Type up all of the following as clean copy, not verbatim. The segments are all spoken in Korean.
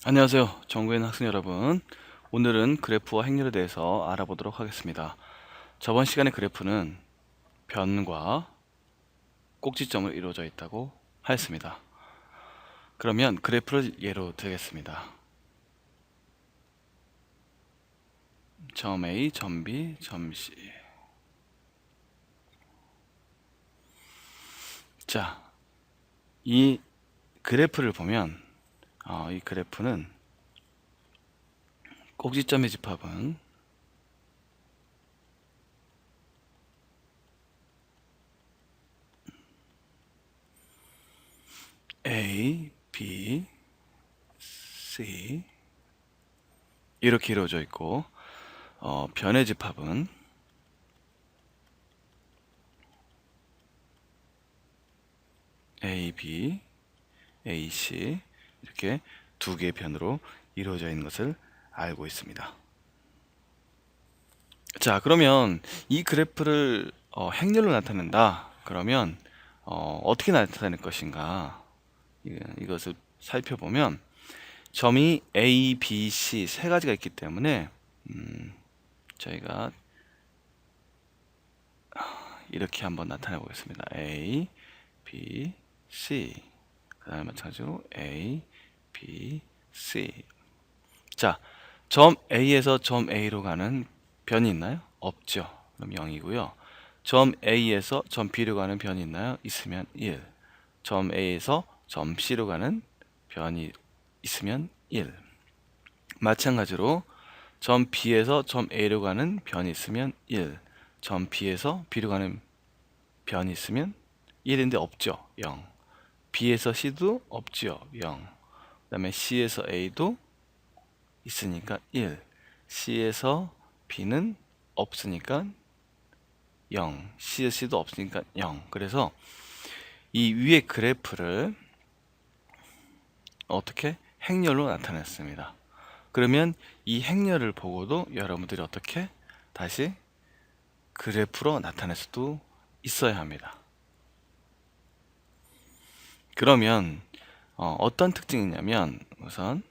안녕하세요. 정구인 학생 여러분. 오늘은 그래프와 행렬에 대해서 알아보도록 하겠습니다. 저번 시간의 그래프는 변과 꼭지점을 이루어져 있다고 하였습니다. 그러면 그래프를 예로 들겠습니다. 점 A, 점 B, 점 C. 자, 이 그래프를 보면 이 그래프는 꼭지점의 집합은 A, B, C 이렇게 이루어져 있고 변의 집합은 A, B, AC 이렇게 두 개의 변으로 이루어져 있는 것을 알고 있습니다. 자, 그러면 이 그래프를 행렬로 나타낸다. 그러면 어떻게 나타낼 것인가? 이것을 살펴보면 점이 A, B, C 세 가지가 있기 때문에 저희가 이렇게 한번 나타내 보겠습니다. A, B, C 그 다음에 마찬가지로 A, B, C. 자, 점 A에서 점 A로 가는 변이 있나요? 없죠. 그럼 0이고요. 점 A에서 점 B로 가는 변이 있나요? 있으면 1. 점 A에서 점 C로 가는 변이 있으면 1. 마찬가지로 점 B에서 점 A로 가는 변이 있으면 1. 점 B에서 B로 가는 변이 있으면 1인데 없죠. 0. B에서 C도 없죠. 0. 그 다음에 C에서 A도 있으니까 1. C에서 B는 없으니까 0. C에서 C도 없으니까 0. 그래서 이 위의 그래프를 어떻게? 행렬로 나타냈습니다. 그러면 이 행렬을 보고도 여러분들이 어떻게? 다시 그래프로 나타낼 수도 있어야 합니다. 그러면 어떤 특징이 있냐면 우선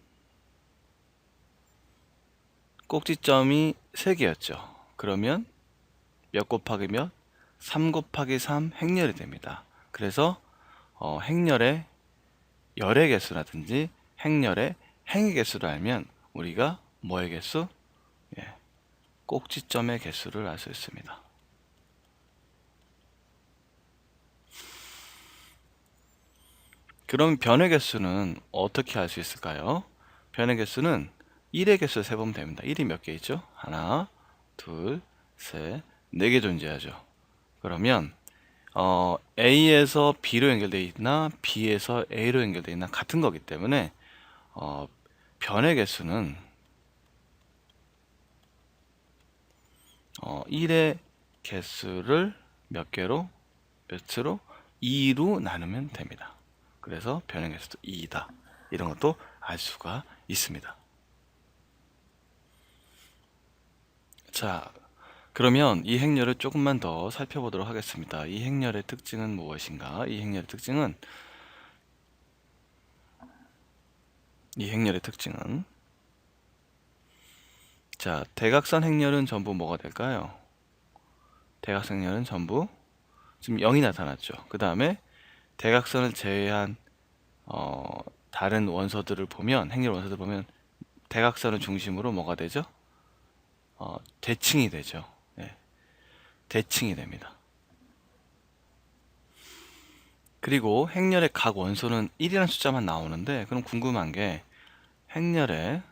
꼭지점이 3개였죠. 그러면 몇 곱하기 몇? 3 곱하기 3 행렬이 됩니다. 그래서 행렬의 열의 개수라든지 행렬의 행의 개수를 알면 우리가 뭐의 개수? 예, 꼭지점의 개수를 알 수 있습니다. 그럼 변의 개수는 어떻게 알 수 있을까요? 변의 개수는 1의 개수 세보면 됩니다. 1이 몇 개 있죠? 하나, 둘, 셋, 4개 존재하죠. 그러면 A에서 B로 연결되어 있나 B에서 A로 연결되어 있나 같은 거기 때문에 변의 개수는 1의 개수를 몇 개로? 몇으로? 2로 나누면 됩니다. 그래서 변의 개수도 2이다. 이런 것도 알 수가 있습니다. 자, 그러면 이 행렬을 조금만 더 살펴보도록 하겠습니다. 이 행렬의 특징은 무엇인가? 이 행렬의 특징은 자, 대각선 행렬은 전부 뭐가 될까요? 대각선 행렬은 전부 지금 0이 나타났죠. 그 다음에 대각선을 제외한 다른 원소들을 보면 행렬 원소들 보면 대각선을 중심으로 뭐가 되죠? 대칭이 되죠. 네, 대칭이 됩니다. 그리고 행렬의 각 원소는 1이라는 숫자만 나오는데 그럼 궁금한 게 행렬의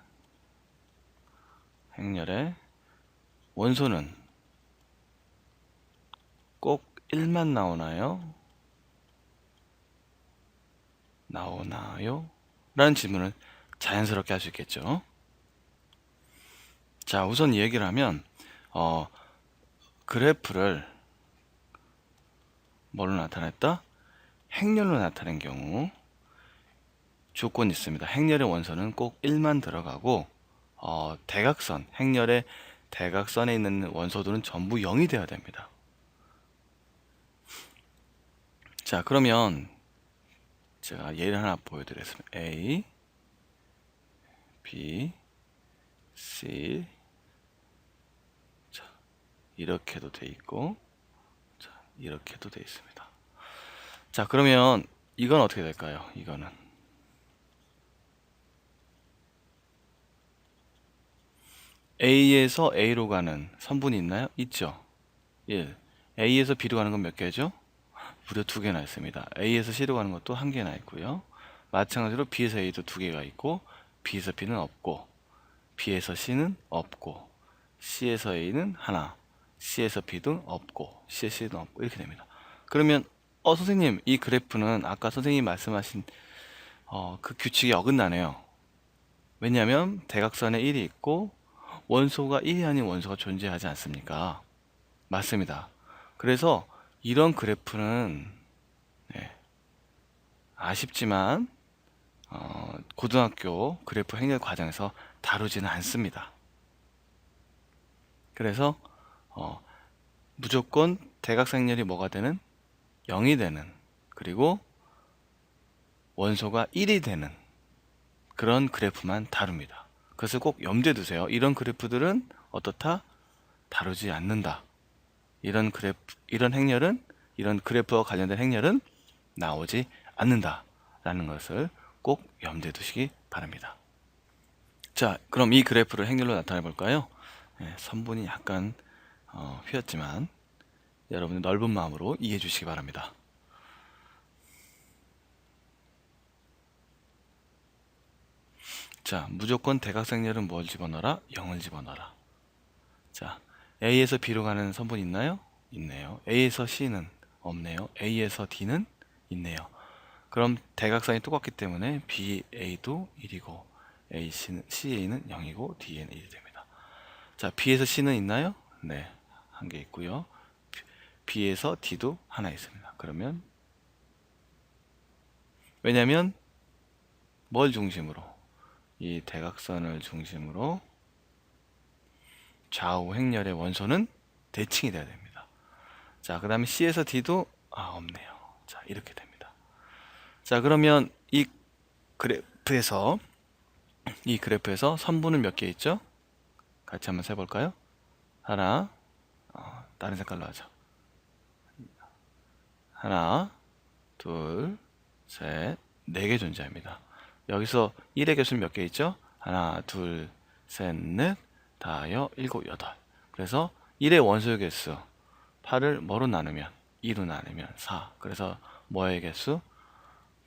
원소는 꼭 1만 나오나요? 라는 질문을 자연스럽게 할 수 있겠죠. 자, 우선 이 얘기를 하면 그래프를 뭘로 나타냈다? 행렬로 나타낸 경우 조건이 있습니다. 행렬의 원소는 꼭 1만 들어가고 행렬의 대각선에 있는 원소들은 전부 0이 되어야 됩니다. 자, 그러면 제가 예를 하나 보여드리겠습니다. A, B, C. 자, 이렇게도 돼 있고, 자, 이렇게도 돼 있습니다. 자, 그러면 이건 어떻게 될까요? 이거는 A에서 A로 가는 선분이 있나요? 있죠. 1. A에서 B로 가는 건 몇 개죠? 무려 2개나 있습니다. A에서 C로 가는 것도 1개나 있고요. 마찬가지로 B에서 A도 2개가 있고, B에서 B는 없고, B에서 C는 없고, C에서 A는 하나, C에서 B도 없고, C에서 C는 없고, 이렇게 됩니다. 그러면 선생님, 이 그래프는 아까 선생님이 말씀하신 그 규칙이 어긋나네요. 왜냐하면 대각선에 1이 있고 원소가 1이 아닌 원소가 존재하지 않습니까? 맞습니다. 그래서 이런 그래프는 네, 아쉽지만 고등학교 그래프 행렬 과정에서 다루지는 않습니다. 그래서 무조건 대각선 행렬이 뭐가 되는? 0이 되는, 그리고 원소가 1이 되는 그런 그래프만 다룹니다. 그래서 꼭 염두에 두세요. 이런 그래프들은 어떻다? 다루지 않는다. 이런 행렬은, 이런 그래프와 관련된 행렬은 나오지 않는다 라는 것을 꼭 염두에 두시기 바랍니다. 자, 그럼 이 그래프를 행렬로 나타내 볼까요? 네, 선분이 약간 휘었지만 여러분의 넓은 마음으로 이해해 주시기 바랍니다. 자, 무조건 대각선열은 뭘 집어넣어라? 0을 집어넣어라. 자, A에서 B로 가는 선분 있나요? 있네요. A에서 C는 없네요. A에서 D는 있네요. 그럼 대각선이 똑같기 때문에 BA도 1이고 CA는 0이고 DA는 1이 됩니다. 자, B에서 C는 있나요? 네, 한 개 있고요. B에서 D도 하나 있습니다. 그러면 왜냐면 뭘 중심으로? 이 대각선을 중심으로 좌우 행렬의 원소는 대칭이 돼야 됩니다. 자, 그 다음에 C에서 D도 없네요. 자, 이렇게 됩니다. 자, 그러면 이 그래프에서 선분은 몇 개 있죠? 같이 한번 세볼까요? 하나, 다른 색깔로 하죠. 하나, 둘, 셋, 4개 존재합니다. 여기서 1의 개수는 몇 개 있죠? 하나, 둘, 셋, 넷, 다여, 일곱, 여덟. 그래서 1의 원소의 개수 8을 뭐로 나누면? 2로 나누면 4. 그래서 뭐의 개수?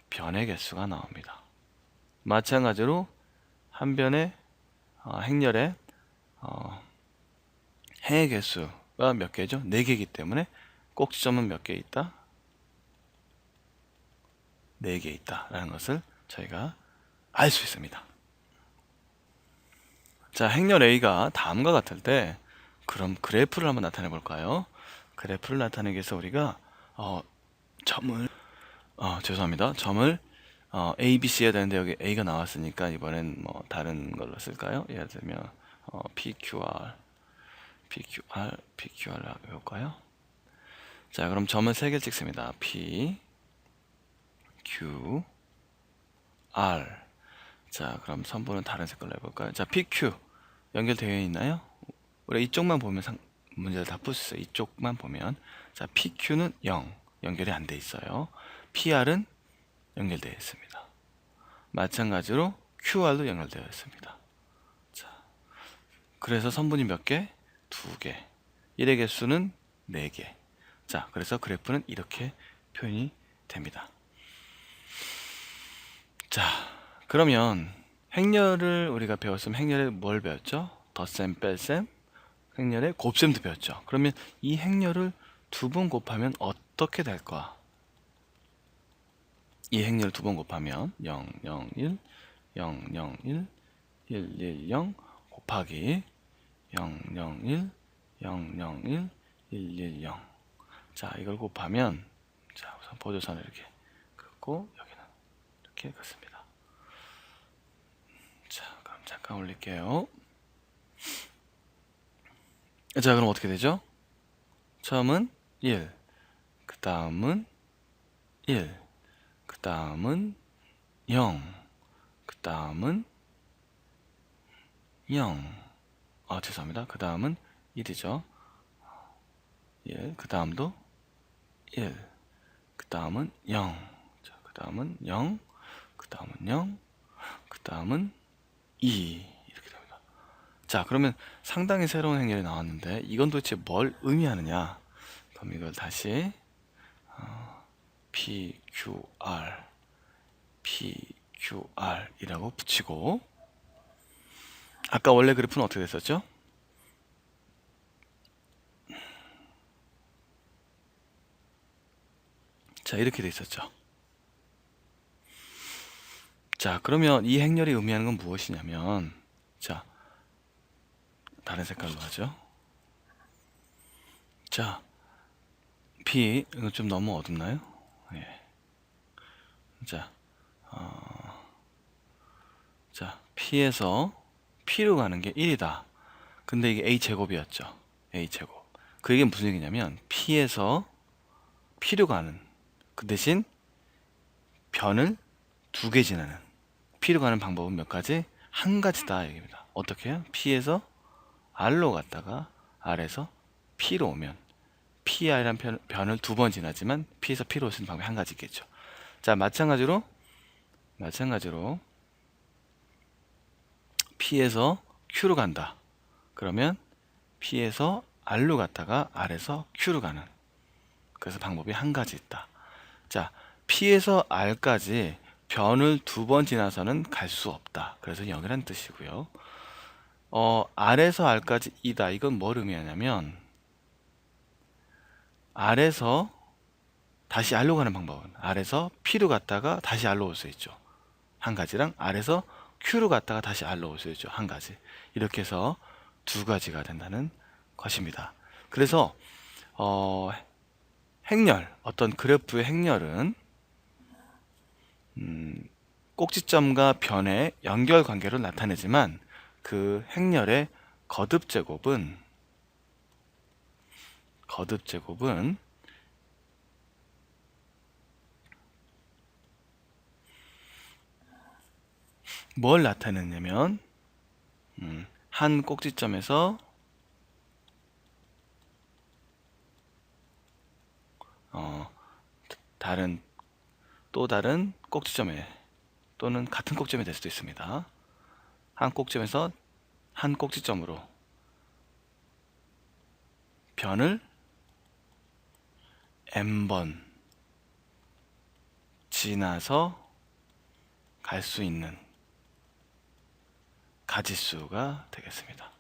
변의 개수가 나옵니다. 마찬가지로 한 변의 행렬의 행의 개수가 몇 개죠? 4개이기 때문에 꼭지점은 몇 개 있다? 4개 있다라는 것을 저희가 알 수 있습니다. 자, 행렬 A가 다음과 같을 때 그럼 그래프를 한번 나타내 볼까요? 그래프를 나타내기 위해서 우리가 점을 A, B, C 해야 되는데 여기 A가 나왔으니까 이번엔 뭐 다른 걸로 쓸까요? 예를 들면 PQR 해볼까요? 자, 그럼 점을 3개를 찍습니다. P, Q, R. 자, 그럼 선분은 다른 색깔로 해볼까요? 자, PQ 연결되어 있나요? 우리가 이쪽만 보면 문제를 다 풀 수 있어요. 이쪽만 보면. 자, PQ는 0 연결이 안 돼 있어요. PR은 연결되어 있습니다. 마찬가지로 QR도 연결되어 있습니다. 자, 그래서 선분이 몇 개? 2개. 1의 개수는 4개. 자, 그래서 그래프는 이렇게 표현이 됩니다. 자, 그러면 행렬을 우리가 배웠으면 행렬에 뭘 배웠죠? 덧셈, 뺄셈, 행렬의 곱셈도 배웠죠. 그러면 이 행렬을 2번 곱하면 어떻게 될까? 이 행렬을 2번 곱하면 0, 0, 1, 0, 0, 1, 1, 1, 0 곱하기 0, 0, 1, 0, 0, 1, 1, 1, 0. 자, 이걸 곱하면 자, 우선 보조선을 이렇게 긋고 여기는 이렇게 긋습니다. 자, 그럼 잠깐 올릴게요. 자, 그럼 어떻게 되죠? 처음은 1, 그 다음은 1, 그 다음은 0, 그 다음은 0. 죄송합니다. 그 다음은 1이죠. 1. 그 다음도 1. 그 다음은 0. 자, 그 다음은 0. 그 다음은 0. 그 다음은 2. 이렇게 됩니다. 자, 그러면 상당히 새로운 행렬이 나왔는데 이건 도대체 뭘 의미하느냐? 그럼 이걸 다시 PQR, PQR이라고 붙이고, 아까 원래 그래프는 어떻게 됐었죠? 자, 이렇게 돼 있었죠. 자, 그러면 이 행렬이 의미하는 건 무엇이냐면, 자, 다른 색깔로 하죠. 자, P, 이거 좀 너무 어둡나요? 예. 자, 자, P에서 P로 가는 게 1이다. 근데 이게 A제곱이었죠. A제곱. 그 얘기는 무슨 얘기냐면, P에서 P로 가는, 그 대신 변을 2개 지나는, P로 가는 방법은 몇 가지? 한 가지다 얘기입니다. 어떻게 해요? P에서 R로 갔다가 R에서 P로 오면 PR이란 변을 2번 지나지만 P에서 P로 올 수 있는 방법이 한 가지 있겠죠. 자, 마찬가지로 P에서 Q로 간다. 그러면 P에서 R로 갔다가 R에서 Q로 가는, 그래서 방법이 한 가지 있다. 자, P에서 R까지 변을 2번 지나서는 갈 수 없다. 그래서 0이라는 뜻이고요. R에서 R까지 2다. 이건 뭘 의미하냐면, R에서 다시 R로 가는 방법은 R에서 P로 갔다가 다시 R로 올 수 있죠. 한 가지랑 R에서 Q로 갔다가 다시 R로 올 수 있죠. 한 가지. 이렇게 해서 2가지가 된다는 것입니다. 그래서 행렬, 어떤 그래프의 행렬은 꼭지점과 변의 연결 관계로 나타내지만 그 행렬의 거듭제곱은 뭘 나타내냐면 한 꼭지점에서 또 다른 꼭지점에, 또는 같은 꼭지점이 될 수도 있습니다. 한 꼭지점에서 한 꼭지점으로 변을 n번 지나서 갈 수 있는 가지수가 되겠습니다.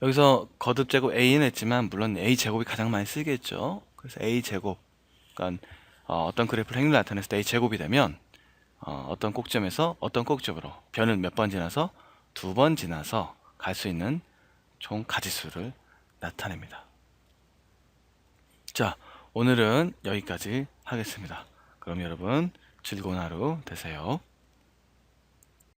여기서 거듭제곱 a는 했지만 물론 a제곱이 가장 많이 쓰겠죠. 그래서 a제곱, 그러니까 어떤 그래프를 행렬로 나타냈을 때 a제곱이 되면 어떤 꼭지점에서 어떤 꼭지점으로 변을 몇 번 지나서 2번 지나서 갈 수 있는 총 가지수를 나타냅니다. 자, 오늘은 여기까지 하겠습니다. 그럼 여러분 즐거운 하루 되세요.